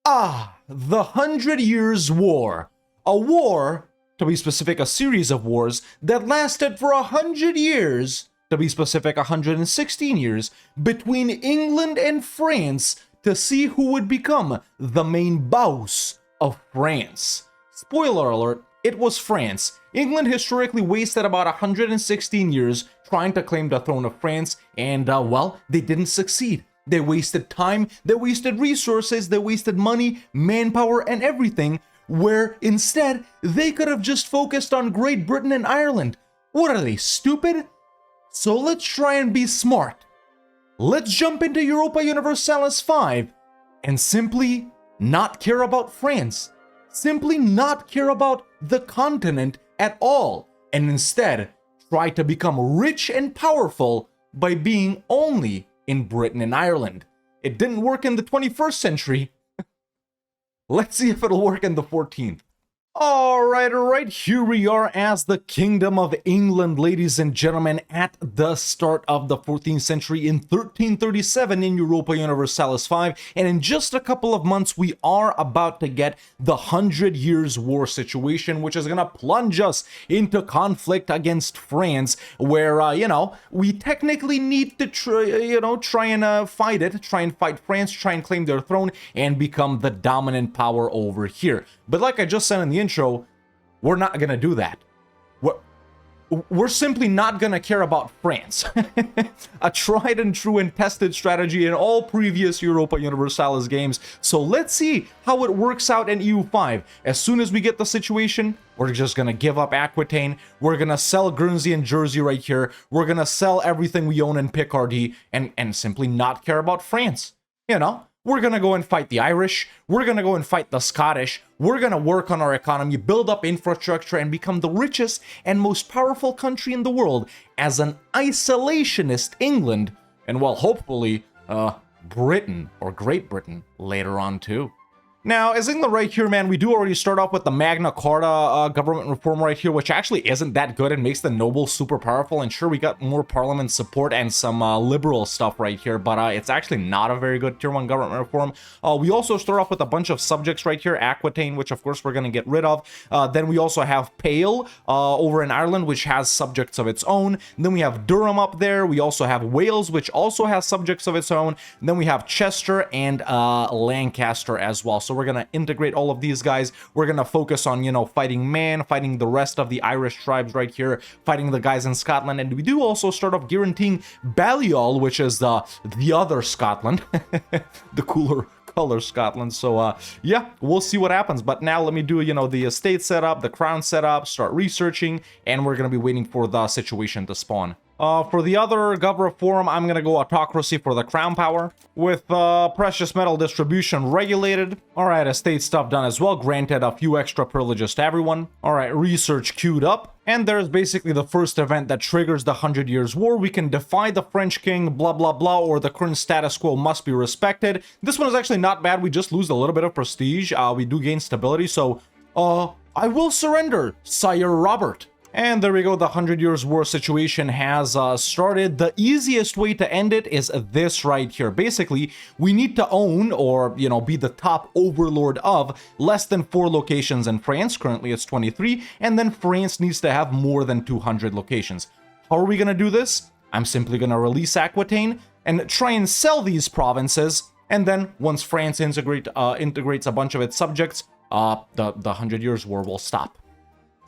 The 100 Years' War. A war, to be specific, a series of wars that lasted for 100 years, to be specific, 116 years, between England and France to see who would become the main boss of France. Spoiler alert, it was France. England historically wasted about 116 years trying to claim the throne of France, and well, they didn't succeed. They wasted time, they wasted resources, they wasted money, manpower, and everything, where instead they could have just focused on Great Britain and Ireland. What are they, stupid? So let's try and be smart. Let's jump into Europa Universalis 5 and simply not care about France. Simply not care about the continent at all, and instead try to become rich and powerful by being only in Britain and Ireland. It didn't work in the 21st century. Let's see if it'll work in the 14th. Alright, here we are as the Kingdom of England, ladies and gentlemen, at the start of the 14th century in 1337 in Europa Universalis 5, and in just a couple of months we are about to get the 100 Years' War situation, which is gonna plunge us into conflict against France, where, we technically need to try and fight France, try and claim their throne, and become the dominant power over here. But like I just said in the intro, we're not gonna do that. We're simply not gonna care about France. A tried and true and tested strategy in all previous Europa Universalis games. So let's see how it works out in EU5. As soon as we get the situation, we're just gonna give up Aquitaine. We're gonna sell Guernsey and Jersey right here. We're gonna sell everything we own in Picardy and simply not care about France. We're gonna go and fight the Irish, we're gonna go and fight the Scottish, we're gonna work on our economy, build up infrastructure, and become the richest and most powerful country in the world as an isolationist England, and well, hopefully, Britain, or Great Britain, later on too. Now, as England right here, man, we do already start off with the Magna Carta government reform right here, which actually isn't that good and makes the nobles super powerful. And sure, we got more parliament support and some liberal stuff right here, but it's actually not a very good tier 1 government reform. We also start off with a bunch of subjects right here, Aquitaine, which of course we're going to get rid of. Then we also have Pale over in Ireland, which has subjects of its own. And then we have Durham up there. We also have Wales, which also has subjects of its own. And then we have Chester and Lancaster as well. So we're going to integrate all of these guys. We're going to focus on, fighting Man, fighting the rest of the Irish tribes right here, fighting the guys in Scotland. And we do also start off guaranteeing Balliol, which is the other Scotland, the cooler color Scotland. So yeah, we'll see what happens. But now let me do, the estate setup, the crown setup, start researching, and we're going to be waiting for the situation to spawn. For the other gov reform, I'm going to go autocracy for the crown power, with precious metal distribution regulated. Alright, estate stuff done as well, granted a few extra privileges to everyone. Alright, research queued up. And there's basically the first event that triggers the 100 Years' War. We can defy the French king, blah blah blah, or the current status quo must be respected. This one is actually not bad, we just lose a little bit of prestige. We do gain stability, so I will surrender, Sire Robert. And there we go, the 100 Years' War situation has started. The easiest way to end it is this right here. Basically, we need to own, or, be the top overlord of less than 4 locations in France. Currently, it's 23. And then France needs to have more than 200 locations. How are we going to do this? I'm simply going to release Aquitaine and try and sell these provinces. And then, once France integrates a bunch of its subjects, the 100 Years' War will stop.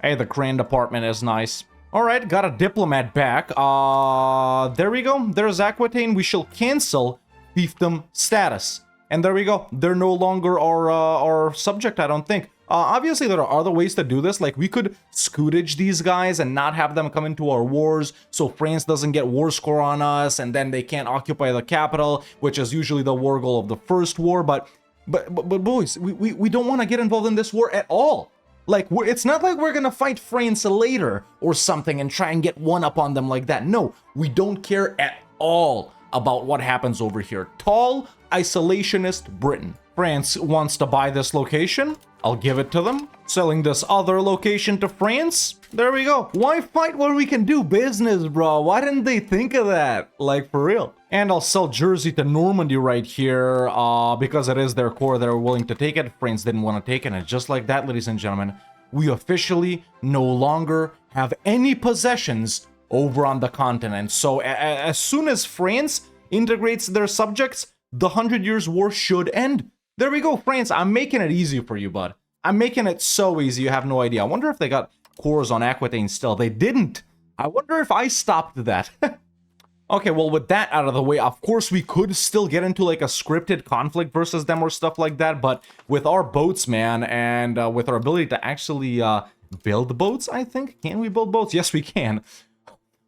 Hey, the Grand Department is nice. Alright, got a diplomat back. There we go. There's Aquitaine. We shall cancel fiefdom status. And there we go. They're no longer our subject, I don't think. Obviously, there are other ways to do this. Like, we could scootage these guys and not have them come into our wars, so France doesn't get war score on us, and then they can't occupy the capital, which is usually the war goal of the first war. But boys, we don't want to get involved in this war at all. Like, it's not like we're gonna fight France later or something and try and get one up on them like that. No, we don't care at all about what happens over here. Tall, isolationist Britain. France wants to buy this location. I'll give it to them. Selling this other location to France. There we go. Why fight when we can do business, bro? Why didn't they think of that? Like, for real. And I'll sell Jersey to Normandy right here, because it is their core. They're willing to take it. France didn't want to take it, and just like that, ladies and gentlemen, we officially no longer have any possessions over on the continent. So as soon as France integrates their subjects, the 100 Years' War should end. There we go, France. I'm making it easy for you, bud. I'm making it so easy, you have no idea. I wonder if they got cores on Aquitaine still. They didn't. I wonder if I stopped that. Okay, well, with that out of the way, of course, we could still get into, like, a scripted conflict versus them or stuff like that, but with our boats, man, and with our ability to actually build boats, I think? Can we build boats? Yes, we can.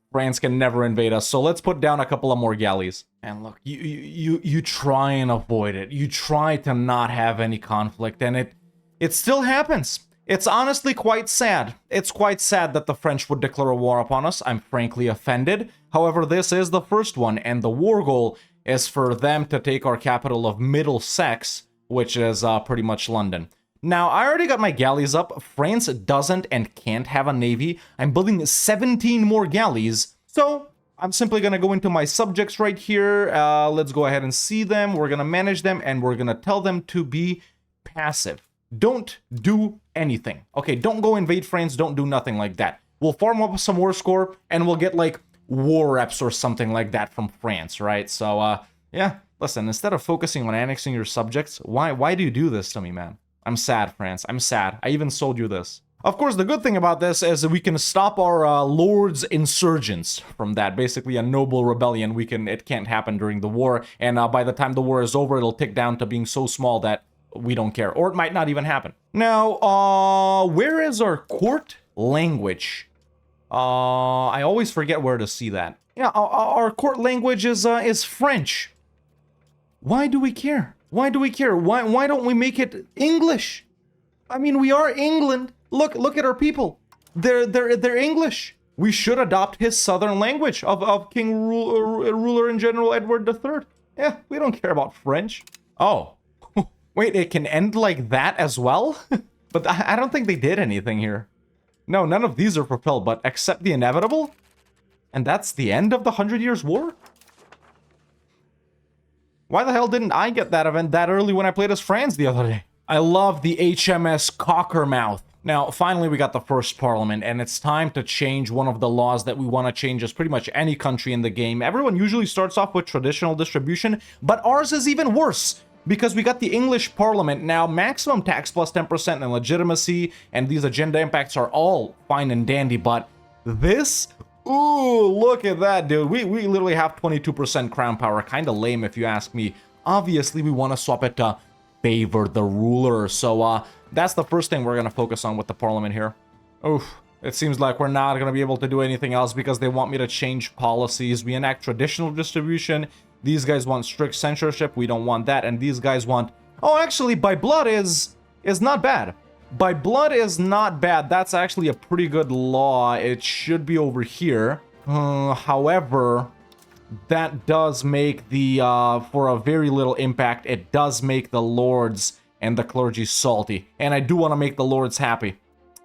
France can never invade us, so let's put down a couple of more galleys. And look, you try and avoid it. You try to not have any conflict, and it still happens. It's honestly quite sad. It's quite sad that the French would declare a war upon us. I'm frankly offended. However, this is the first one, and the war goal is for them to take our capital of Middlesex, which is pretty much London. Now, I already got my galleys up. France doesn't and can't have a navy. I'm building 17 more galleys, so I'm simply going to go into my subjects right here. Let's go ahead and see them. We're going to manage them, and we're going to tell them to be passive. Don't do anything. Okay, don't go invade France. Don't do nothing like that. We'll farm up some war score, and we'll get, like, war reps or something like that from France, right? So, yeah, listen, instead of focusing on annexing your subjects, why do you do this to me, man? I'm sad, France. I'm sad. I even sold you this. Of course, the good thing about this is that we can stop our lord's insurgents from that. Basically, a noble rebellion. It can't happen during the war, and by the time the war is over, it'll tick down to being so small that we don't care. Or it might not even happen. Now, where is our court language? I always forget where to see that. Yeah, our court language is French. Why do we care? Why do we care? Why don't we make it English? I mean, we are England. Look at our people. They're English. We should adopt his southern language of King Ruler and General Edward III. Yeah, we don't care about French. Oh. Wait, it can end like that as well? But I don't think they did anything here. No, none of these are propelled, but accept the inevitable? And that's the end of the 100 Years' War? Why the hell didn't I get that event that early when I played as France the other day? I love the HMS Cockermouth. Now, finally, we got the first parliament, and it's time to change one of the laws that we want to change as pretty much any country in the game. Everyone usually starts off with traditional distribution, but ours is even worse. Because we got the English Parliament now, maximum tax plus 10% and legitimacy, and these agenda impacts are all fine and dandy, but this? Ooh, look at that, dude. We literally have 22% crown power. Kind of lame if you ask me. Obviously, we want to swap it to favor the ruler, so that's the first thing we're going to focus on with the Parliament here. Oof. It seems like we're not going to be able to do anything else because they want me to change policies. We enact traditional distribution. These guys want strict censorship. We don't want that. And these guys want... Oh, actually, by blood is not bad. By blood is not bad. That's actually a pretty good law. It should be over here. However, that does make the... for a very little impact, it does make the lords and the clergy salty. And I do want to make the lords happy.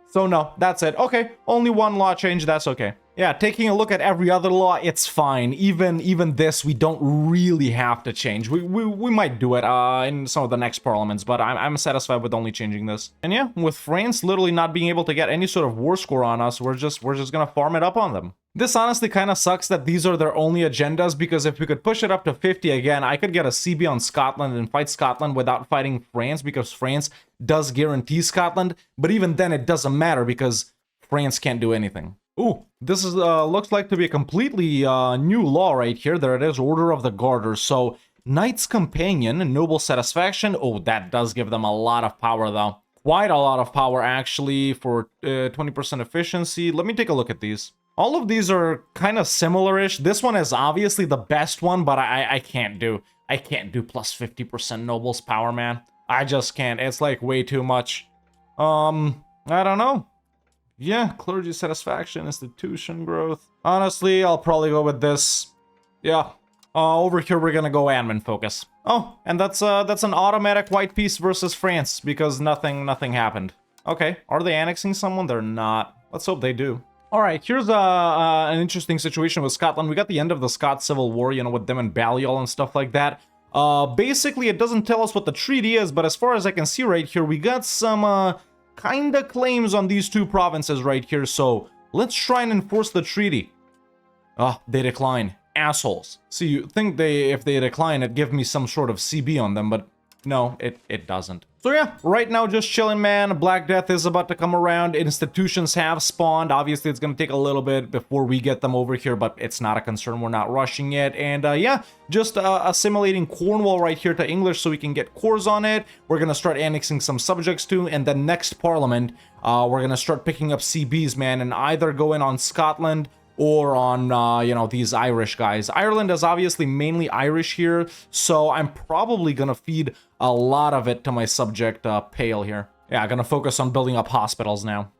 So no, that's it. Okay, only one law change, that's okay. Yeah, taking a look at every other law, it's fine. Even this, we don't really have to change. We might do it in some of the next parliaments, but I'm satisfied with only changing this. And yeah, with France literally not being able to get any sort of war score on us, we're just gonna farm it up on them. This honestly kind of sucks that these are their only agendas, because if we could push it up to 50 again, I could get a CB on Scotland and fight Scotland without fighting France, because France does guarantee Scotland, but even then it doesn't matter because France can't do anything. Ooh, this is looks like to be a completely new law right here. There it is, Order of the Garters. So, Knight's Companion, Noble Satisfaction. Oh, that does give them a lot of power though. Quite a lot of power actually for 20% efficiency. Let me take a look at these. All of these are kind of similar-ish. This one is obviously the best one, but I can't do plus 50% Noble's power, man. I just can't. It's like way too much. I don't know. Yeah, clergy satisfaction, institution growth. Honestly, I'll probably go with this. Yeah. Over here we're gonna go admin focus. Oh, and that's an automatic white peace versus France because nothing happened. Okay, are they annexing someone? They're not. Let's hope they do. All right, here's an interesting situation with Scotland. We got the end of the Scots Civil War, you know, with them and Balliol and stuff like that. Basically, it doesn't tell us what the treaty is, but as far as I can see right here, we got some kind of claims on these two provinces right here. So let's try and enforce the treaty. They decline. Assholes. See, you think if they decline, it'd give me some sort of CB on them, but no, it doesn't. So yeah, right now just chilling, man. Black Death is about to come around. Institutions have spawned. Obviously, it's going to take a little bit before we get them over here, but it's not a concern. We're not rushing it. And yeah, just assimilating Cornwall right here to English so we can get cores on it. We're going to start annexing some subjects too. And then next Parliament, we're going to start picking up CBs, man, and either go in on Scotland or on, you know, these Irish guys. Ireland is obviously mainly Irish here, so I'm probably gonna feed a lot of it to my subject Pale here. Yeah, gonna focus on building up hospitals now.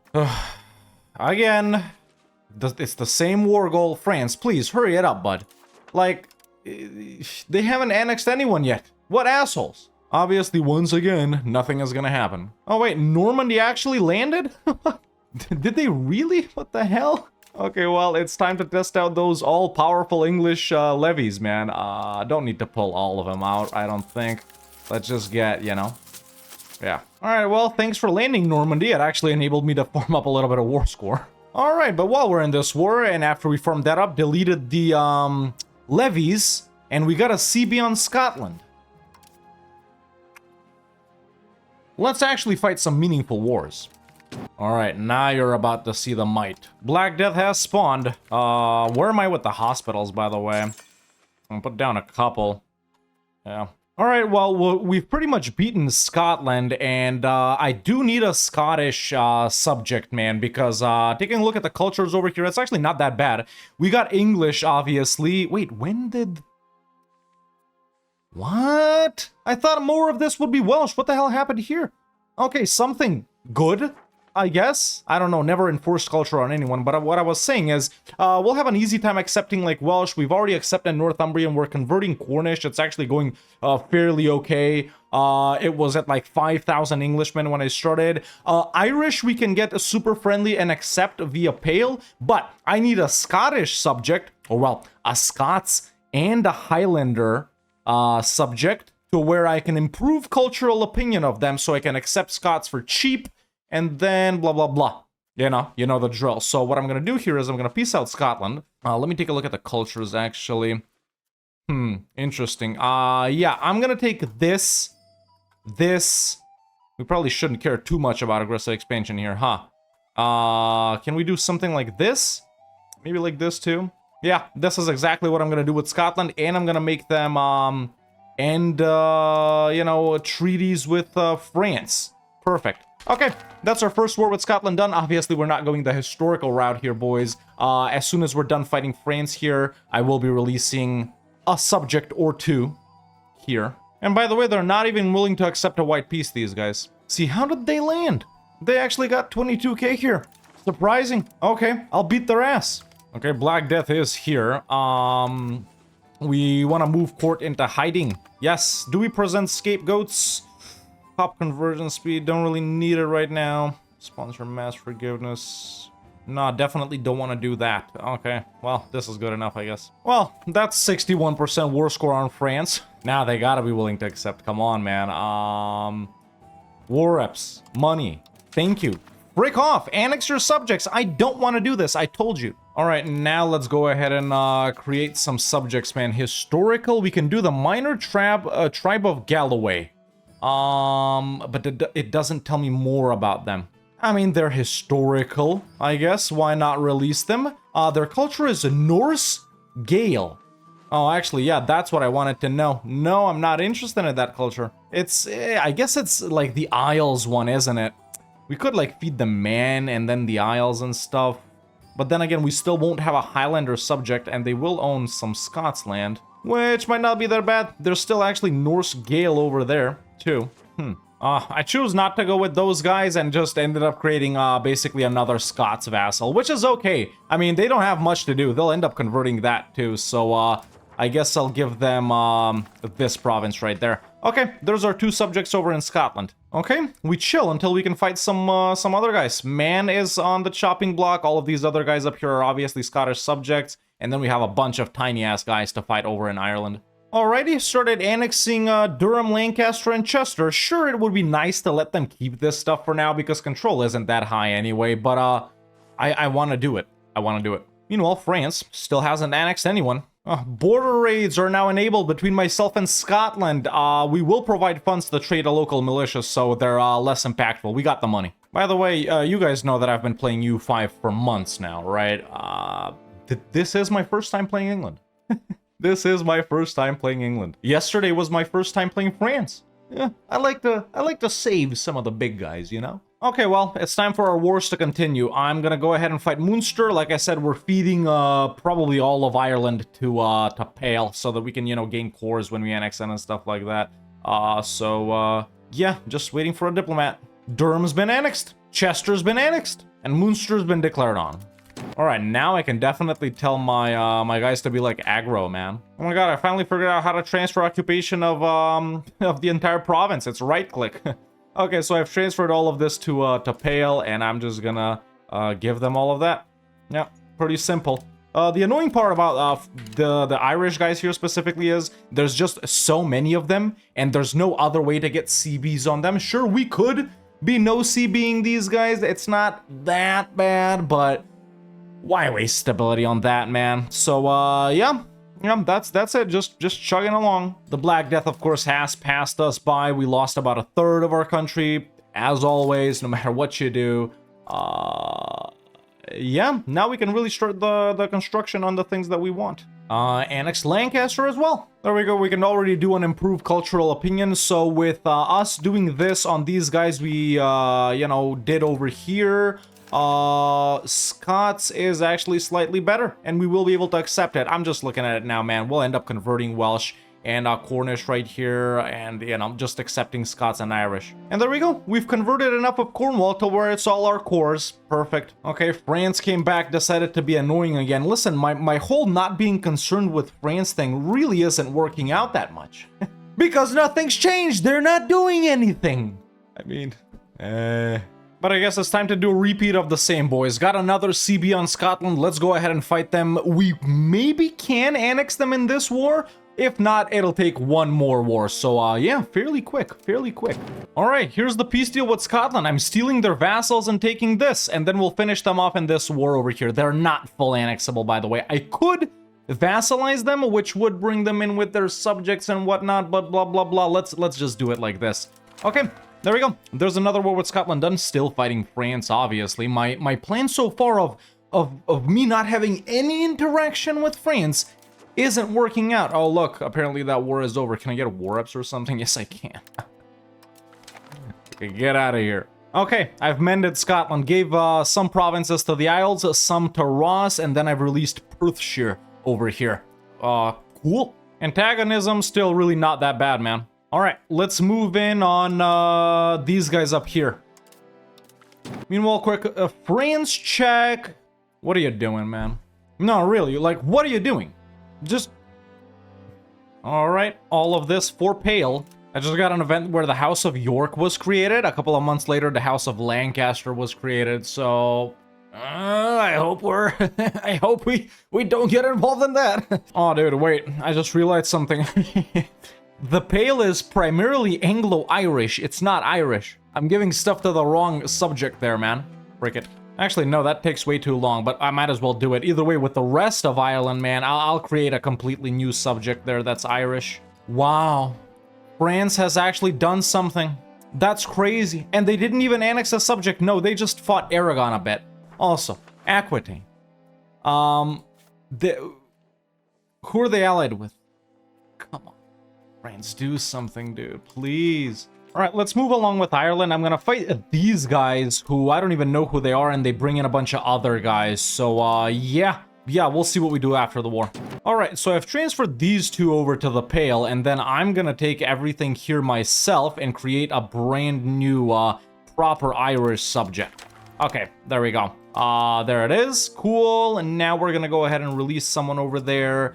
Again, it's the same war goal. France, please, hurry it up, bud. Like, they haven't annexed anyone yet. What assholes? Obviously, once again, nothing is gonna happen. Oh wait, Normandy actually landed? Did they really? What the hell? Okay, well, it's time to test out those all-powerful English levies, man. Don't need to pull all of them out, I don't think. Let's just get, you know. Yeah. Alright, well, thanks for landing Normandy. It actually enabled me to farm up a little bit of war score. Alright, but while we're in this war, and after we farmed that up, deleted the levies, and we got a CB on Scotland. Let's actually fight some meaningful wars. Alright, now you're about to see the might. Black Death has spawned. Where am I with the hospitals, by the way? I'm gonna put down a couple. Yeah. Alright, well, we've pretty much beaten Scotland, and I do need a Scottish subject, man, because taking a look at the cultures over here, it's actually not that bad. We got English, obviously. Wait, when did... What? I thought more of this would be Welsh. What the hell happened here? Okay, something good, I guess. I don't know, never enforced culture on anyone, but what I was saying is, we'll have an easy time accepting, like, Welsh. We've already accepted Northumbrian. We're converting Cornish. It's actually going fairly okay. It was at, like, 5,000 Englishmen when I started. Irish, we can get a super friendly and accept via Pale, but I need a Scottish subject, or, well, a Scots and a Highlander subject, to where I can improve cultural opinion of them so I can accept Scots for cheap, and then blah, blah, blah. You know the drill. So what I'm going to do here is I'm going to peace out Scotland. Let me take a look at the cultures, actually. Interesting. Yeah, I'm going to take this. We probably shouldn't care too much about aggressive expansion here, huh? Can we do something like this? Maybe like this, too? Yeah, this is exactly what I'm going to do with Scotland, and I'm going to make them, you know, treaties with France. Perfect. Okay, that's our first war with Scotland done. Obviously, we're not going the historical route here, boys. As soon as we're done fighting France here, I will be releasing a subject or two here. And by the way, they're not even willing to accept a white peace, these guys. See, how did they land? They actually got 22k here. Surprising. Okay, I'll beat their ass. Okay, Black Death is here. We want to move court into hiding. Yes. Do we present scapegoats? Top conversion speed, don't really need it right now. Sponsor mass forgiveness. No, definitely don't want to do that. Okay, well, this is good enough, I guess. Well, that's 61% war score on France. Now they gotta be willing to accept. Come on, man. War reps, money, thank you. Break off, annex your subjects. I don't want to do this, I told you. All right, now let's go ahead and create some subjects, man. Historical, we can do the minor tribe of Galloway. But it doesn't tell me more about them. I mean, they're historical, I guess. Why not release them? Their culture is Norse Gael. Oh, actually, yeah, that's what I wanted to know. No, I'm not interested in that culture. It's, I guess it's like the Isles one, isn't it? We could, like, feed the man and then the Isles and stuff. But then again, we still won't have a Highlander subject, and they will own some Scots land, which might not be that bad. There's still actually Norse Gael over there, too. I choose not to go with those guys and just ended up creating basically another Scots vassal, which is okay. I mean, they don't have much to do. They'll end up converting that too, so I guess I'll give them this province right there. Okay, there's our two subjects over in Scotland. Okay, we chill until we can fight some other guys. Man is on the chopping block. All of these other guys up here are obviously Scottish subjects. And then we have a bunch of tiny-ass guys to fight over in Ireland. Alrighty, started annexing Durham, Lancaster, and Chester. Sure, it would be nice to let them keep this stuff for now because control isn't that high anyway. But I want to do it. I want to do it. Meanwhile, France still hasn't annexed anyone. Border raids are now enabled between myself and Scotland. We will provide funds to trade a local militia, so they're less impactful. We got the money. By the way, you guys know that I've been playing EU5 for months now, right? This is my first time playing England. This is my first time playing England. Yesterday was my first time playing France. Yeah, I like to save some of the big guys, you know? Okay, well, it's time for our wars to continue. I'm gonna go ahead and fight Munster. Like I said, we're feeding probably all of Ireland to Pale so that we can, you know, gain cores when we annex it and stuff like that. Yeah, just waiting for a diplomat. Durham's been annexed, Chester's been annexed, and Munster's been declared on. Alright, now I can definitely tell my my guys to be like aggro, man. Oh my god, I finally figured out how to transfer occupation of the entire province. It's right-click. Okay, so I've transferred all of this to Pale, and I'm just gonna give them all of that. Yeah, pretty simple. The annoying part about the Irish guys here specifically is there's just so many of them, and there's no other way to get CBs on them. Sure, we could be no CBing these guys. It's not that bad, but why waste stability on that, man? So, yeah, that's it. Just chugging along. The Black Death, of course, has passed us by. We lost about 1/3 of our country, as always, no matter what you do. Yeah, now we can really start the construction on the things that we want. Annex Lancaster as well. There we go. We can already do an improved cultural opinion. So with us doing this on these guys we, you know, did over here, Scots is actually slightly better, and we will be able to accept it. I'm just looking at it now, man. We'll end up converting Welsh and Cornish right here, and, you know, just accepting Scots and Irish. And there we go. We've converted enough of Cornwall to where it's all our cores. Perfect. Okay, France came back, decided to be annoying again. Listen, my whole not being concerned with France thing really isn't working out that much. Because nothing's changed. They're not doing anything. I mean, But I guess it's time to do a repeat of the same, boys. Got another CB on Scotland. Let's go ahead and fight them. We maybe can annex them in this war. If not, it'll take one more war. So, yeah, fairly quick. All right, here's the peace deal with Scotland. I'm stealing their vassals and taking this, and then we'll finish them off in this war over here. They're not full annexable, by the way. I could vassalize them, which would bring them in with their subjects and whatnot, but blah, blah, blah. Let's just do it like this. Okay. There we go. There's another war with Scotland done. Still fighting France, obviously. My plan so far of me not having any interaction with France isn't working out. Oh, look. Apparently that war is over. Can I get a war ups or something? Yes, I can. Okay, get out of here. Okay, I've mended Scotland. Gave some provinces to the Isles, some to Ross, and then I've released Perthshire over here. Cool. Antagonism still really not that bad, man. Alright, let's move in on these guys up here. Meanwhile, quick, France check. What are you doing, man? No, really, like, what are you doing? Just... Alright, all of this for Pale. I just got an event where the House of York was created. A couple of months later, the House of Lancaster was created, so... I hope I hope we don't get involved in that. Oh, dude, wait, I just realized something. The Pale is primarily Anglo-Irish. It's not Irish. I'm giving stuff to the wrong subject there, man. Frick it. Actually, no, that takes way too long, but I might as well do it. Either way, with the rest of Ireland, man, I'll create a completely new subject there that's Irish. Wow. France has actually done something. That's crazy. And they didn't even annex a subject. No, they just fought Aragon a bit. Also, Aquitaine. Who are they allied with? Come on. France, do something, dude, please. All right, let's move along with Ireland. I'm gonna fight these guys who I don't even know who they are, and they bring in a bunch of other guys. So, yeah, we'll see what we do after the war. All right, so I've transferred these two over to the Pale, and then I'm gonna take everything here myself and create a brand new, proper Irish subject. Okay, there we go. There it is. Cool, and now we're gonna go ahead and release someone over there.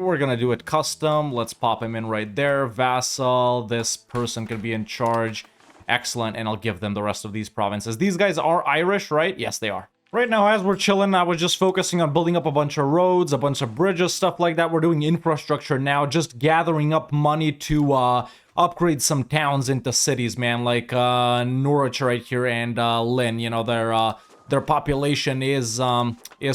we're gonna do it custom. Let's pop him in right there. Vassal, this person can be in charge. Excellent, and I'll give them the rest of these provinces. These guys are Irish, right? Yes, they are. Right now, as we're chilling, I was just focusing on building up a bunch of roads, a bunch of bridges, stuff like that. We're doing infrastructure now, just gathering up money to upgrade some towns into cities, man, like Norwich right here and Lynn. You know, their population is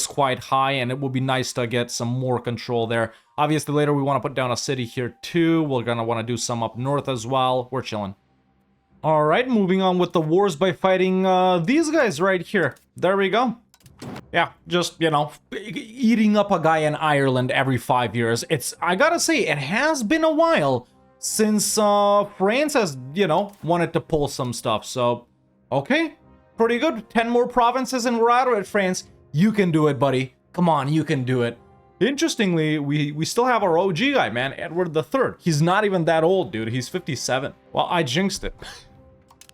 quite high, and it would be nice to get some more control there. Obviously, later we want to put down a city here too. We're gonna want to do some up north as well. We're chilling. All right, moving on with the wars by fighting these guys right here. There we go. Yeah, just, you know, eating up a guy in Ireland every 5 years. I gotta say, it has been a while since France has, you know, wanted to pull some stuff. So, okay, pretty good. 10 more provinces and we're out of it, France. You can do it, buddy. Come on, you can do it. Interestingly, we still have our OG guy, man, Edward III. He's not even that old, dude. He's 57. Well, I jinxed it.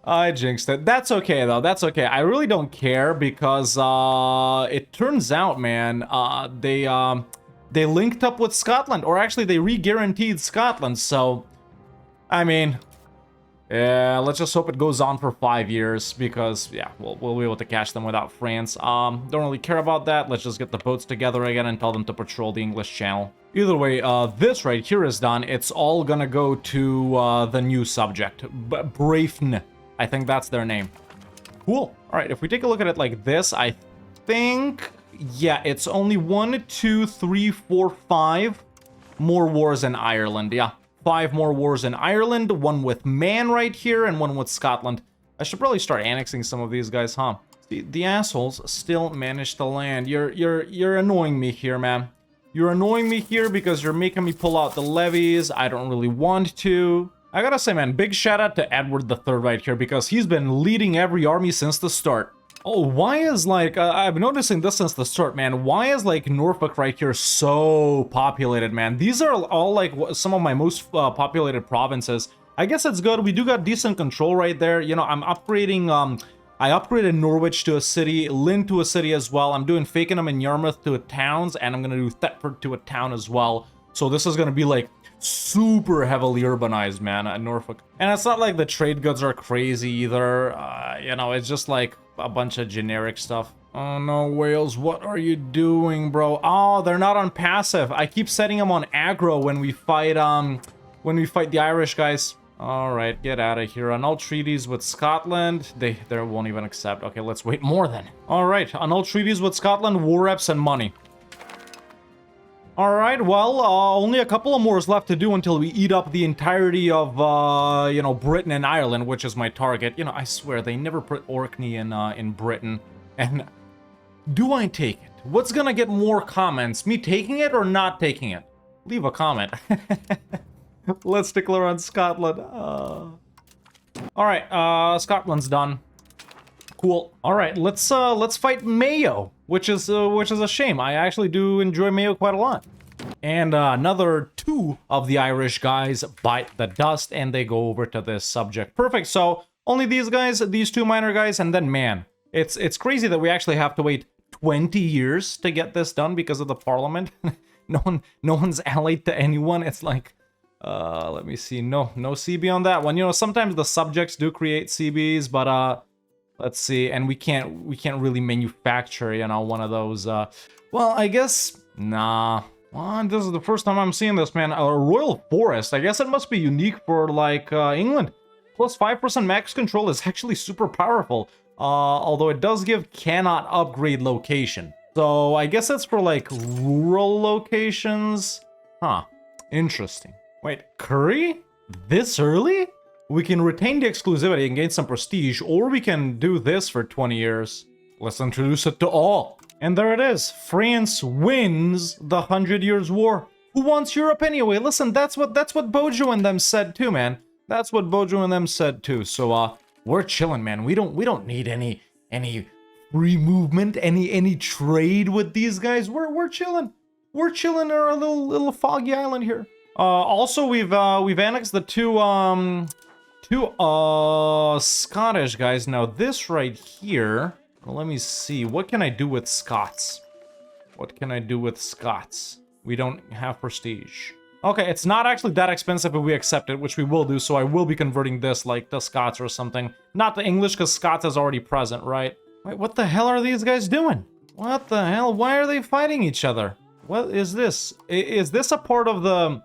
I jinxed it. That's okay, though. That's okay. I really don't care because it turns out, man, they linked up with Scotland, or actually they re-guaranteed Scotland. So, I mean, yeah, let's just hope it goes on for 5 years because, yeah, we'll be able to catch them without France. Don't really care about that. Let's just get the boats together again and tell them to patrol the English Channel. Either way, this right here is done. It's all gonna go to the new subject, Brafn. I think that's their name. Cool. All right, if we take a look at it like this, I think, yeah, it's only 1, 2, 3, 4, 5 more wars in Ireland. Yeah, 5 more wars in Ireland, 1 with Man right here and 1 with Scotland. I should probably start annexing some of these guys, huh? See, the assholes still manage to land. You're annoying me here, man. You're annoying me here because you're making me pull out the levies. I don't really want to. I gotta say, man, big shout out to Edward III right here because he's been leading every army since the start. Oh, why is, like, I've been noticing this since the start, man. Why is, like, Norfolk right here so populated, man? These are all, like, some of my most populated provinces. I guess it's good. We do got decent control right there. You know, I'm upgrading, I upgraded Norwich to a city, Lynn to a city as well. I'm doing Fakenham and Yarmouth to a towns, and I'm gonna do Thetford to a town as well. So this is gonna be, like, super heavily urbanized, man, at Norfolk. And it's not like the trade goods are crazy either. You know, it's just like a bunch of generic stuff. Oh no, Wales, what are you doing, bro? Oh, they're not on passive. I keep setting them on aggro when we fight the Irish guys. All right, get out of here. Annul treaties with Scotland. They won't even accept. Okay, let's wait more then. All right, annul treaties with Scotland, war reps and money. Alright, well, only a couple of more is left to do until we eat up the entirety of, you know, Britain and Ireland, which is my target. You know, I swear, they never put Orkney in Britain. And do I take it? What's gonna get more comments? Me taking it or not taking it? Leave a comment. Let's declare on Scotland. Alright, Scotland's done. Cool. All right, let's fight Mayo, which is a shame. I actually do enjoy Mayo quite a lot. And another 2 of the Irish guys bite the dust, and they go over to this subject. Perfect. So only these guys, these 2 minor guys, and then man, it's crazy that we actually have to wait 20 years to get this done because of the parliament. No one's allied to anyone. It's like, let me see. No CB on that one. You know, sometimes the subjects do create CBs, but let's see, and we can't really manufacture, you know, one of those. Well, I guess nah. Well, this is the first time I'm seeing this, man. A royal forest. I guess it must be unique for like England. Plus 5% max control is actually super powerful. Although it does give cannot upgrade location. So I guess that's for like rural locations. Huh. Interesting. Wait, curry? This early? We can retain the exclusivity and gain some prestige, or we can do this for 20 years. Let's introduce it to all. And there it is. France wins the 100 Years' War. Who wants Europe anyway? Listen, that's what Bojo and them said too, man. That's what Bojo and them said too. So we're chilling, man. We don't need any free movement, any trade with these guys. We're chilling. We're chilling in our little foggy island here. Also, we've annexed the two Scottish guys. Now this right here, let me see, what can I do with Scots? What can I do with Scots? We don't have prestige. Okay, it's not actually that expensive if we accept it, which we will do, so I will be converting this, like, to Scots or something. Not to English, because Scots is already present, right? Wait, what the hell are these guys doing? What the hell? Why are they fighting each other? What is this? Is this a part of the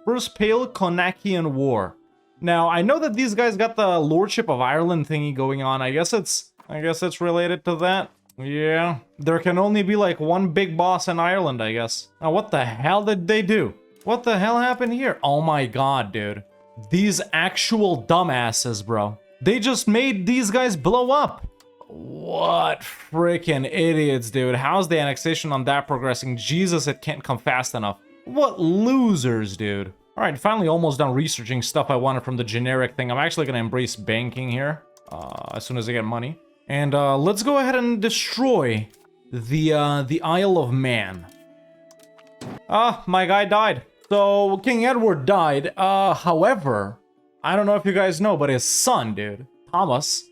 First Pale Connachian War? Now, I know that these guys got the Lordship of Ireland thingy going on. I guess it's related to that. Yeah, there can only be like one big boss in Ireland, I guess. Now, what the hell did they do? What the hell happened here? Oh my god, dude. These actual dumbasses, bro. They just made these guys blow up. What freaking idiots, dude. How's the annexation on that progressing? Jesus, it can't come fast enough. What losers, dude. Alright, finally almost done researching stuff I wanted from the generic thing. I'm actually gonna embrace banking here as soon as I get money. And let's go ahead and destroy the Isle of Man. Ah, my guy died. So, King Edward died. However, I don't know if you guys know, but his son, dude, Thomas,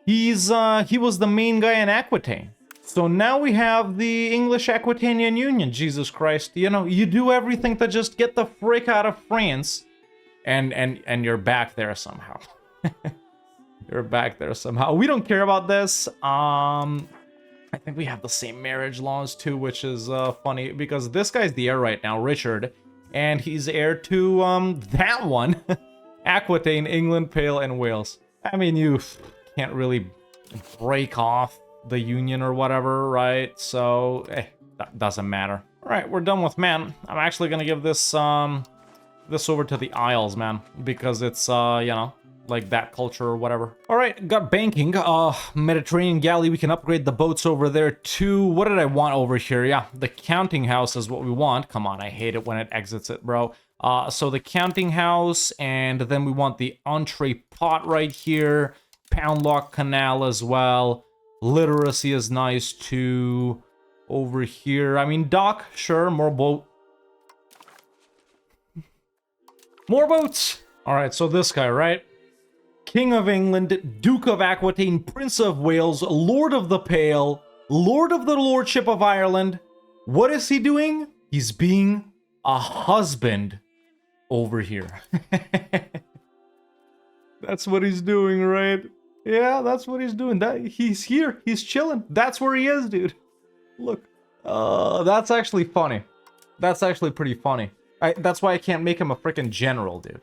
he was the main guy in Aquitaine. So now we have the English Aquitanian Union. Jesus Christ, you know, you do everything to just get the frick out of France, and you're back there somehow. You're back there somehow. We don't care about this. I think we have the same marriage laws too, which is funny because this guy's the heir right now, Richard, and he's heir to that one, Aquitaine, England, Pale, and Wales. I mean, you can't really break off the union or whatever, right? So, that doesn't matter. All right, we're done with man. I'm actually gonna give this this over to the Isles, man, because it's you know, like that culture or whatever. All right, got banking. Mediterranean galley. We can upgrade the boats over there too. What did I want over here? Yeah, the counting house is what we want. Come on, I hate it when it exits it, bro. So the counting house, and then we want the entree pot right here. Pound lock canal as well. Literacy is nice too. Over here, I mean, dock, sure, more boat. More boats! Alright, so this guy, right? King of England, Duke of Aquitaine, Prince of Wales, Lord of the Pale, Lord of the Lordship of Ireland. What is he doing? He's being a husband over here. That's what he's doing, right? Yeah, that's what he's doing. He's here. He's chilling. That's where he is, dude. Look. That's actually funny. That's actually pretty funny. That's why I can't make him a freaking general, dude.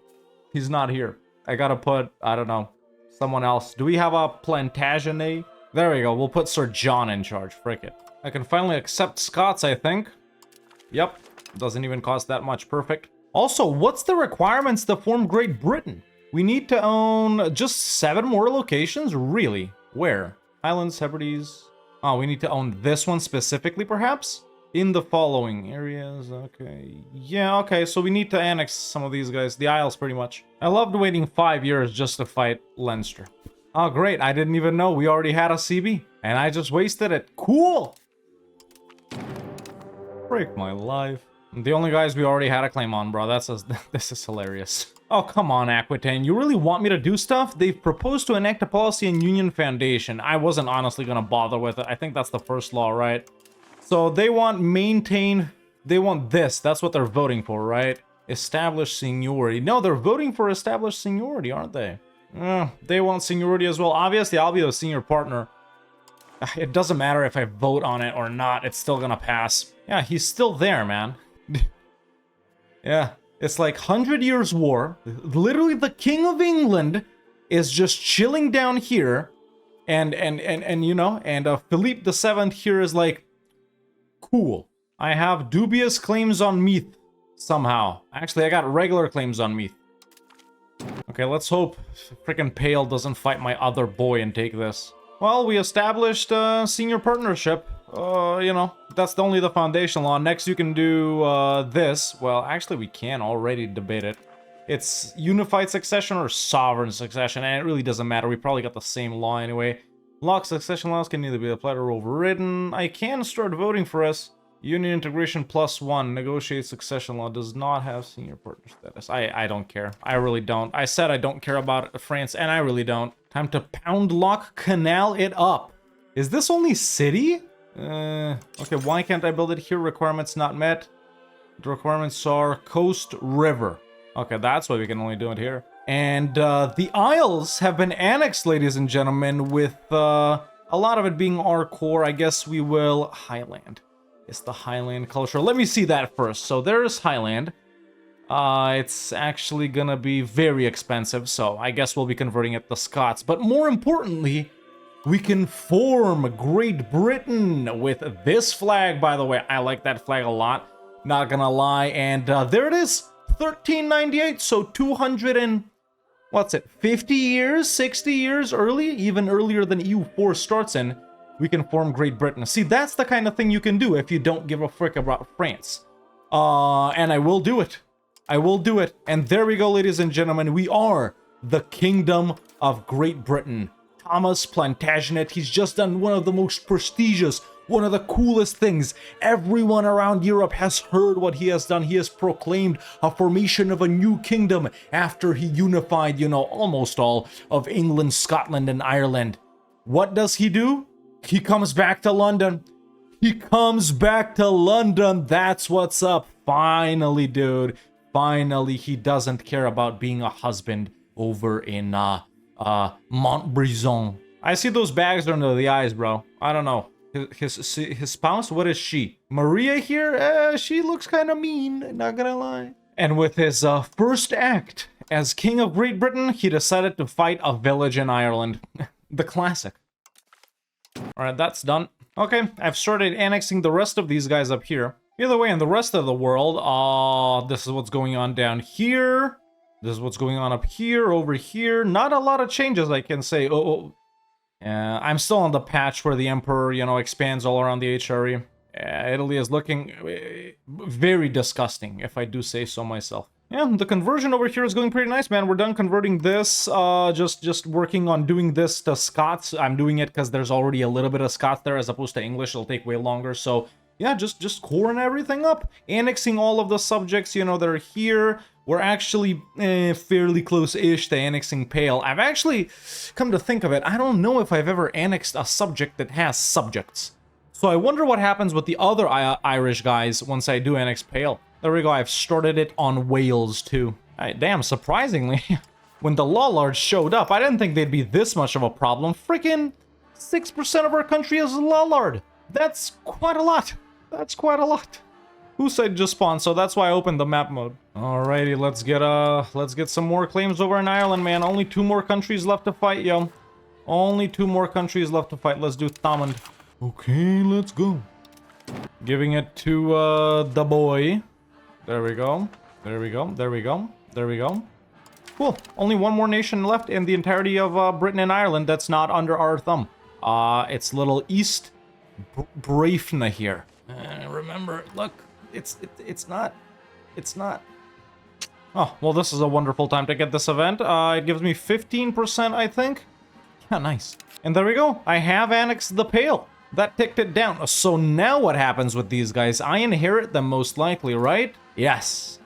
He's not here. I gotta put, I don't know, someone else. Do we have a Plantagenet? There we go. We'll put Sir John in charge. Frick it. I can finally accept Scots, I think. Yep. Doesn't even cost that much. Perfect. Also, what's the requirements to form Great Britain? We need to own just 7 more locations? Really? Where? Highlands, Hebrides. Oh, we need to own this one specifically, perhaps? In the following areas. Okay. Yeah, okay. So we need to annex some of these guys. The Isles, pretty much. I loved waiting 5 years just to fight Leinster. Oh, great. I didn't even know we already had a CB. And I just wasted it. Cool! Break my life. The only guys we already had a claim on, bro. This is hilarious. Oh, come on, Aquitaine. You really want me to do stuff? They've proposed to enact a policy in Union Foundation. I wasn't honestly gonna bother with it. I think that's the first law, right? So they want they want this. That's what they're voting for, right? Established seniority. No, they're voting for established seniority, aren't they? They want seniority as well. Obviously, I'll be the senior partner. It doesn't matter if I vote on it or not. It's still gonna pass. Yeah, he's still there, man. Yeah. It's like 100 Years' War. Literally, the King of England is just chilling down here, and you know, and Philippe VII here is like, cool. I have dubious claims on Meath somehow. Actually, I got regular claims on Meath. Okay, let's hope freaking Pale doesn't fight my other boy and take this. Well, we established a senior partnership. You know, that's only the foundation law. Next, you can do this. Well, actually, we can already debate it. It's unified succession or sovereign succession, and it really doesn't matter. We probably got the same law anyway. Lock succession laws can either be applied or overridden. I can start voting for us. Union integration +1. Negotiate succession law. Does not have senior partner status. I don't care. I really don't. I said I don't care about France, and I really don't. Time to pound lock canal it up. Is this only city? Okay, why can't I build it here? Requirements not met. The requirements are coast river. Okay, that's why we can only do it here. And the Isles have been annexed, ladies and gentlemen, with a lot of it being our core. I guess we will... Highland. It's the Highland culture. Let me see that first. So there's Highland. It's actually gonna be very expensive, so I guess we'll be converting it to Scots. But more importantly, we can form Great Britain with this flag, by the way. I like that flag a lot, not gonna lie. And there it is, 1398, so 200 and... what's it, 50 years, 60 years early? Even earlier than EU4 starts in, we can form Great Britain. See, that's the kind of thing you can do if you don't give a frick about France. And I will do it. I will do it. And there we go, ladies and gentlemen. We are the Kingdom of Great Britain. Thomas Plantagenet, he's just done one of the most prestigious, one of the coolest things. Everyone around Europe has heard what he has done. He has proclaimed a formation of a new kingdom after he unified, you know, almost all of England, Scotland, and Ireland. What does he do? He comes back to London. He comes back to London. That's what's up. Finally, dude. Finally, he doesn't care about being a husband over in Montbrison. I see those bags under the eyes, bro. I don't know. His spouse, what is she? Maria here? She looks kind of mean, not gonna lie. And with his first act as King of Great Britain, he decided to fight a village in Ireland. The classic. Alright, that's done. Okay, I've started annexing the rest of these guys up here. Either way, in the rest of the world, this is what's going on down here. This is what's going on up here, over here. Not a lot of changes, I can say. I'm still on the patch where the Emperor, you know, expands all around the HRE. Italy is looking very disgusting, if I do say so myself. Yeah, the conversion over here is going pretty nice, man. We're done converting this, just working on doing this to Scots. I'm doing it because there's already a little bit of Scots there as opposed to English. It'll take way longer, so... yeah, just coring everything up. Annexing all of the subjects, you know, that are here. We're actually fairly close-ish to annexing Pale. I've actually, come to think of it, I don't know if I've ever annexed a subject that has subjects. So I wonder what happens with the other Irish guys once I do annex Pale. There we go, I've started it on Wales too. Damn, surprisingly, when the Lollards showed up, I didn't think they'd be this much of a problem. Freaking 6% of our country is Lollard. That's quite a lot. That's quite a lot. Hussite just spawned, so that's why I opened the map mode. Alrighty, let's get some more claims over in Ireland, man. Only 2 more countries left to fight, yo. Only 2 more countries left to fight. Let's do Thomond. Okay, let's go. Giving it to the boy. There we go. There we go. There we go. There we go. Cool. Only 1 more nation left in the entirety of Britain and Ireland that's not under our thumb. It's little East Brafna here. Remember, look, it's not. Oh, well, this is a wonderful time to get this event. It gives me 15%, I think. Yeah, nice. And there we go. I have annexed the Pale. That ticked it down. So now what happens with these guys? I inherit them most likely, right? Yes.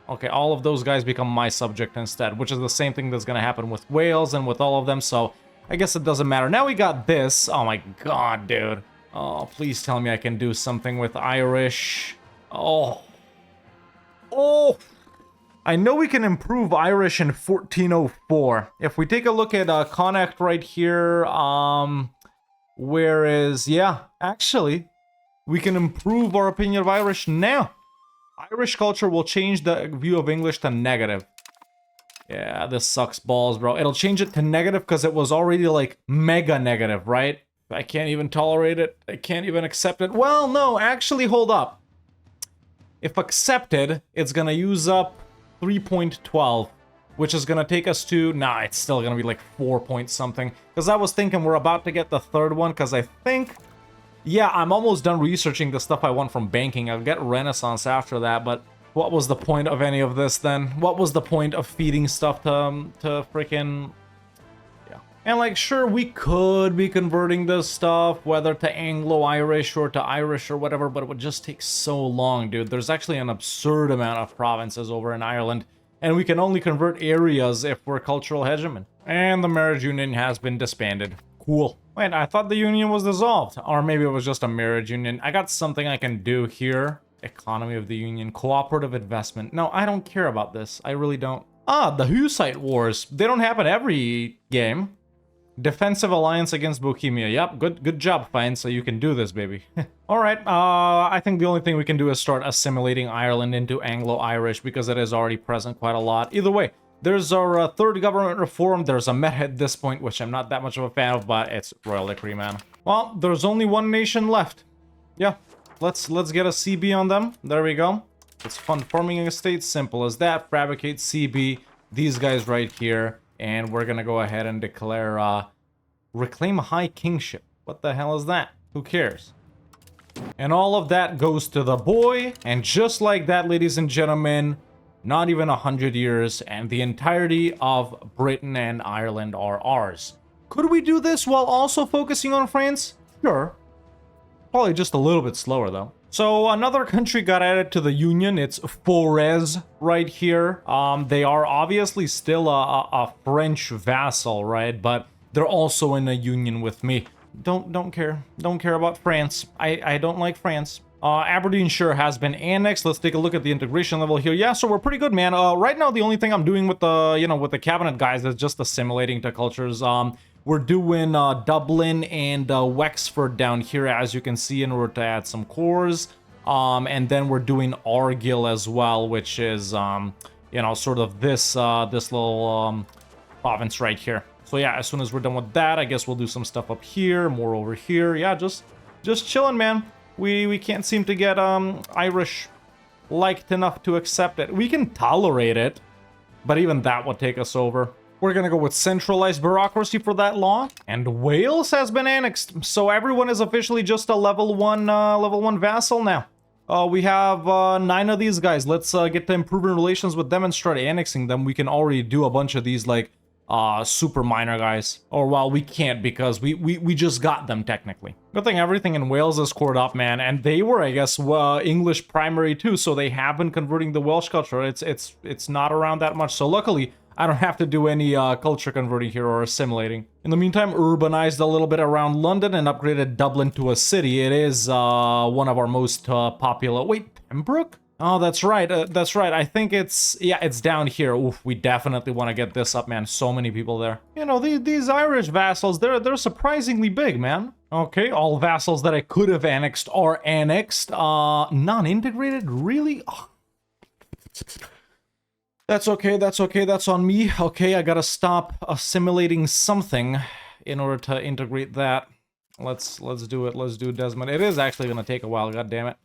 Okay, all of those guys become my subject instead, which is the same thing that's gonna happen with Wales and with all of them, so I guess it doesn't matter. Now we got this. Oh my god, dude. Oh, please tell me I can do something with Irish. Oh. I know we can improve Irish in 1404. If we take a look at Connacht right here, whereas, yeah, actually, we can improve our opinion of Irish now. Irish culture will change the view of English to negative. Yeah, this sucks balls, bro. It'll change it to negative because it was already, like, mega negative, right? I can't even tolerate it. I can't even accept it. Well, no, actually, hold up. If accepted, it's gonna use up 3.12, which is gonna take us to... Nah, it's still gonna be like 4 point something. Because I was thinking we're about to get the third one, because I think... Yeah, I'm almost done researching the stuff I want from banking. I'll get Renaissance after that, but what was the point of any of this then? What was the point of feeding stuff to freaking... Yeah. And like, sure, we could be converting this stuff, whether to Anglo-Irish or to Irish or whatever, but it would just take so long, dude. There's actually an absurd amount of provinces over in Ireland, and we can only convert areas if we're cultural hegemon. And the marriage union has been disbanded. Cool. Wait, I thought the union was dissolved. Or maybe it was just a marriage union. I got something I can do here. Economy of the Union, cooperative investment. No, I don't care about this. I really don't. Ah, the Hussite Wars. They don't happen every game. Defensive alliance against Bohemia. Yep, good job, fine. So you can do this, baby. All right. I think the only thing we can do is start assimilating Ireland into Anglo-Irish because it is already present quite a lot. Either way, there's our third government reform. There's a meta at this point, which I'm not that much of a fan of, but it's royal decree, man. Well, there's only one nation left. Yeah, let's get a CB on them. There we go. It's fund farming estate. Simple as that. Fabricate CB. These guys right here. And we're gonna go ahead and declare, reclaim high kingship. What the hell is that? Who cares? And all of that goes to the boy. And just like that, ladies and gentlemen, not even 100 years, and the entirety of Britain and Ireland are ours. Could we do this while also focusing on France? Sure. Probably just a little bit slower, though. So another country got added to the Union. It's Forez right here. They are obviously still a French vassal, right? But they're also in a union with me. Don't care. Don't care about France. I don't like France. Aberdeenshire has been annexed. Let's take a look at the integration level here. Yeah, so we're pretty good, man. Right now, the only thing I'm doing with the, with the cabinet guys is just assimilating to cultures. We're doing Dublin and Wexford down here, as you can see, in order to add some cores. And then we're doing Argyll as well, which is, sort of this little province right here. So yeah, as soon as we're done with that, I guess we'll do some stuff up here, more over here. Yeah, just chilling, man. We can't seem to get Irish liked enough to accept it. We can tolerate it, but even that would take us over. We're gonna go with centralized bureaucracy for that law. And Wales has been annexed, so everyone is officially just a level one vassal now. We have 9 of these guys. Let's get to improving relations with them and start annexing them. We can already do a bunch of these, like, super minor guys. Or, well, we can't because we just got them, technically. Good thing everything in Wales is scored up, man. And they were, I guess, English primary too, so they have been converting the Welsh culture. It's not around that much, so luckily, I don't have to do any culture converting here or assimilating. In the meantime, urbanized a little bit around London and upgraded Dublin to a city. It is one of our most popular... Wait, Pembroke? Oh, that's right. That's right. I think it's... Yeah, it's down here. Oof, we definitely want to get this up, man. So many people there. You know, these Irish vassals, they're surprisingly big, man. Okay, all vassals that I could have annexed are annexed. Non-integrated? Really? Oh. That's okay, that's on me. Okay, I gotta stop assimilating something in order to integrate that. Let's do it, let's do Desmond. It is actually gonna take a while, god damn it.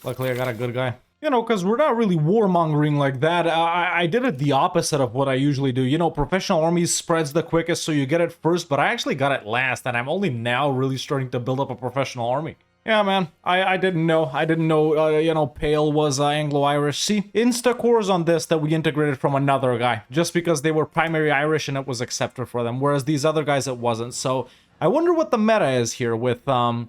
Luckily I got a good guy. You know, because we're not really warmongering like that. I did it the opposite of what I usually do. You know, professional armies spreads the quickest, so you get it first, but I actually got it last, and I'm only now really starting to build up a professional army. Yeah, man, I didn't know. I didn't know, Pale was Anglo-Irish. See, insta-cores on this that we integrated from another guy, just because they were primary Irish and it was accepted for them, whereas these other guys it wasn't. So, I wonder what the meta is here with coring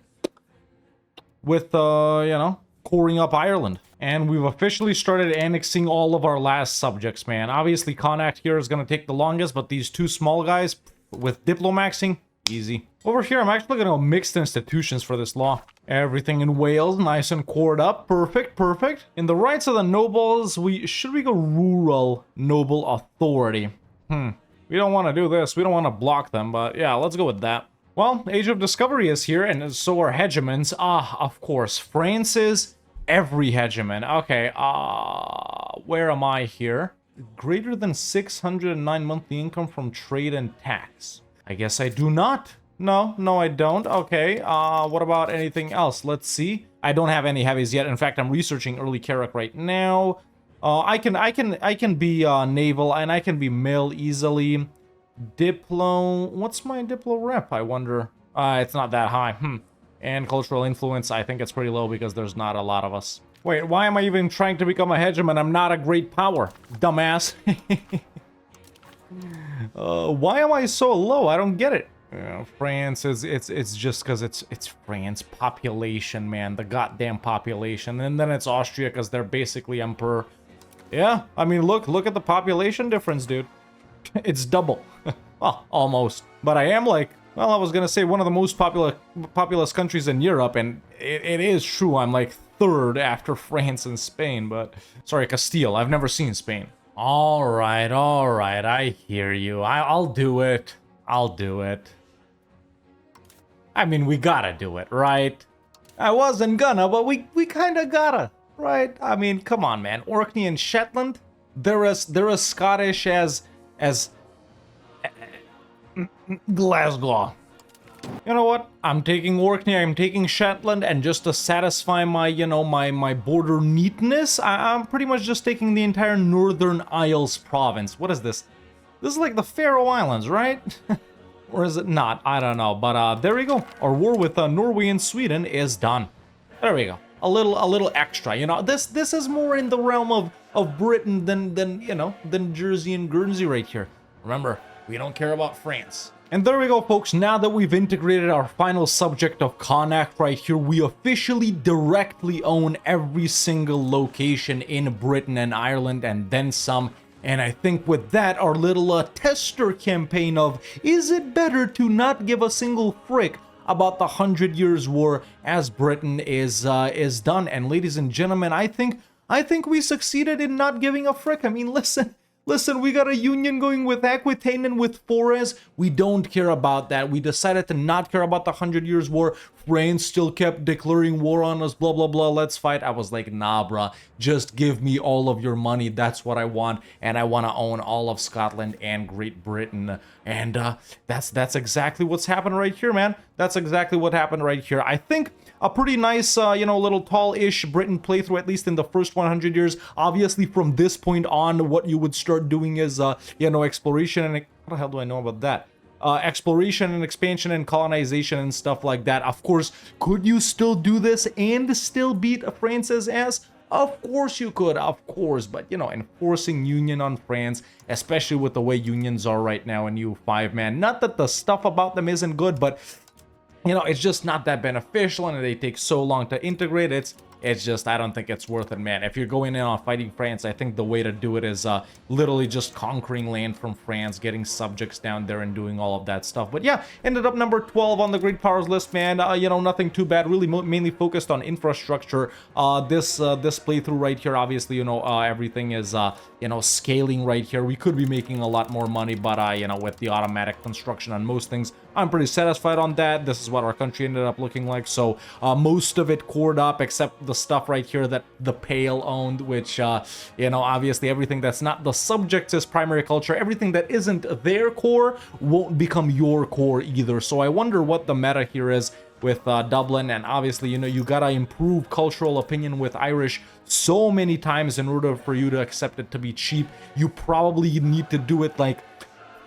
up Ireland. And we've officially started annexing all of our last subjects, man. Obviously, Connacht here is going to take the longest, but these two small guys with diplomaxing, easy. Over here, I'm actually going to go mixed institutions for this law. Everything in Wales, nice and cored up. Perfect, perfect. In the rights of the nobles, should we go rural noble authority? We don't want to do this. We don't want to block them, but yeah, let's go with that. Well, Age of Discovery is here, and so are hegemons. Ah, of course. France is every hegemon. Okay, where am I here? Greater than 609 monthly income from trade and tax. I guess I do not. No, I don't. Okay, what about anything else? Let's see. I don't have any heavies yet. In fact, I'm researching early Carrack right now. I can be naval and I can be mill easily. Diplo, what's my Diplo rep, I wonder? It's not that high. And cultural influence, I think it's pretty low because there's not a lot of us. Wait, why am I even trying to become a hegemon? I'm not a great power, dumbass. Why am I so low? I don't get it. France is it's just because it's France population, man, the goddamn population, and then it's Austria because they're basically emperor. Yeah, I mean look at the population difference, dude. It's double. Well, almost. But I am like, well, I was gonna say one of the most populous countries in Europe, and it is true. I'm like third after France and Spain, but sorry, Castile. I've never seen Spain. All right, I hear you. I'll do it. I'll do it. I mean, we gotta do it, right? I wasn't gonna, but we kinda gotta, right? I mean, come on, man. Orkney and Shetland, they're as Scottish as Glasgow. You know what? I'm taking Orkney, I'm taking Shetland, and just to satisfy my, my border neatness, I'm pretty much just taking the entire Northern Isles province. What is this? This is like the Faroe Islands, right? Or is it not? I don't know. But there we go. Our war with Norway and Sweden is done. There we go. A little extra. You know, this is more in the realm of Britain than Jersey and Guernsey right here. Remember, we don't care about France. And there we go, folks. Now that we've integrated our final subject of Connacht right here, we officially directly own every single location in Britain and Ireland and then some. And I think with that, our little tester campaign of, is it better to not give a single frick about the 100 Years' War as Britain is done. And ladies and gentlemen, I think we succeeded in not giving a frick. I mean, listen, we got a union going with Aquitaine and with Forez. We don't care about that. We decided to not care about the 100 Years' War. France still kept declaring war on us, blah, blah, blah, let's fight. I was like, nah, bruh, just give me all of your money. That's what I want. And I want to own all of Scotland and Great Britain. And that's exactly what's happened right here, man. That's exactly what happened right here. I think a pretty nice, little tall-ish Britain playthrough, at least in the first 100 years. Obviously, from this point on, what you would start doing is, exploration and... What the hell do I know about that? Exploration and expansion and colonization and stuff like that. Of course, could you still do this and still beat France's ass? Of course you could, of course, but enforcing union on France, especially with the way unions are right now in EU5, man. Not that the stuff about them isn't good, but it's just not that beneficial, and they take so long to integrate. It's just, I don't think it's worth it, man. If you're going in on fighting France, I think the way to do it is literally just conquering land from France, getting subjects down there and doing all of that stuff. But yeah, ended up number 12 on the Great Powers list, man. Nothing too bad. Really mainly focused on infrastructure. This playthrough right here, obviously, everything is, scaling right here. We could be making a lot more money, but, with the automatic construction on most things, I'm pretty satisfied on that. This is what our country ended up looking like. So most of it cored up, except the stuff right here that the Pale owned, which, obviously everything that's not the subject's primary culture, everything that isn't their core won't become your core either. So I wonder what the meta here is with Dublin. And obviously, you gotta improve cultural opinion with Irish so many times in order for you to accept it to be cheap. You probably need to do it like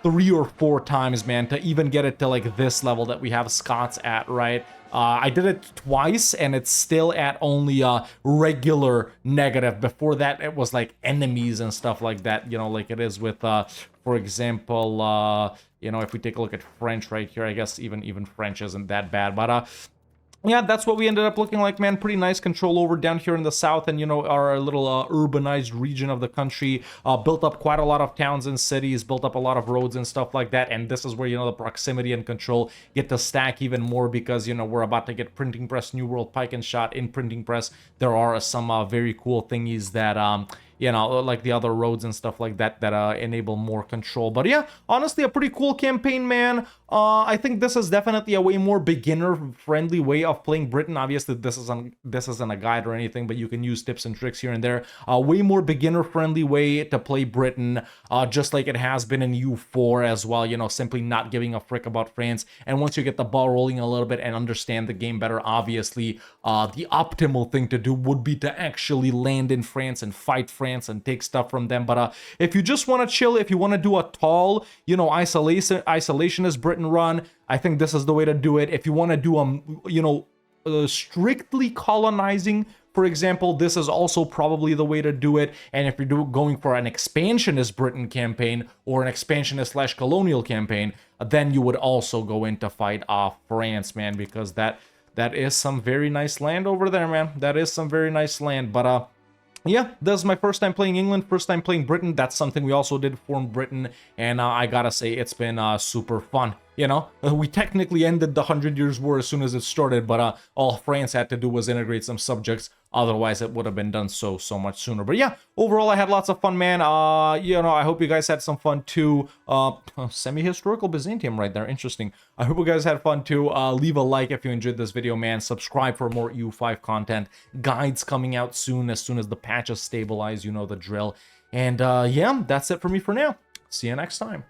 3 or 4 times, man, to even get it to like this level that we have Scots at, right? I did it twice and it's still at only regular negative. Before that, it was like enemies and stuff like that, like it is with, for example, if we take a look at French right here, I guess even French isn't that bad, but yeah, that's what we ended up looking like, man. Pretty nice control over down here in the south and, our little urbanized region of the country. Built up quite a lot of towns and cities, built up a lot of roads and stuff like that. And this is where, the proximity and control get to stack even more because, we're about to get Printing Press, New World Pike and Shot in Printing Press. There are some very cool thingies that, like the other roads and stuff like that enable more control. But yeah, honestly, a pretty cool campaign, man. I think this is definitely a way more beginner-friendly way of playing Britain. Obviously, this isn't a guide or anything, but you can use tips and tricks here and there. A way more beginner-friendly way to play Britain, just like it has been in EU4 as well, simply not giving a frick about France. And once you get the ball rolling a little bit and understand the game better, obviously, the optimal thing to do would be to actually land in France and fight France and take stuff from them. But if you just want to chill, if you want to do a tall, isolationist Britain run, I think this is the way to do it. If you want to do strictly colonizing, for example, this is also probably the way to do it. And if you're going for an expansionist Britain campaign or an expansionist / colonial campaign, then you would also go in to fight off France, man, because that is some very nice land over there, man. That is some very nice land. But yeah, this is my first time playing England, first time playing Britain. That's something we also did for Britain, and I gotta say, it's been super fun. We technically ended the 100 Years' War as soon as it started, but all France had to do was integrate some subjects Otherwise, it would have been done so much sooner. But yeah, overall, I had lots of fun, man. You know, I hope you guys had some fun too. Semi-historical Byzantium right there. Interesting. I hope you guys had fun too. Leave a like if you enjoyed this video, man. Subscribe for more EU5 content. Guides coming out soon as the patches stabilize. You know the drill. And yeah, that's it for me for now. See you next time.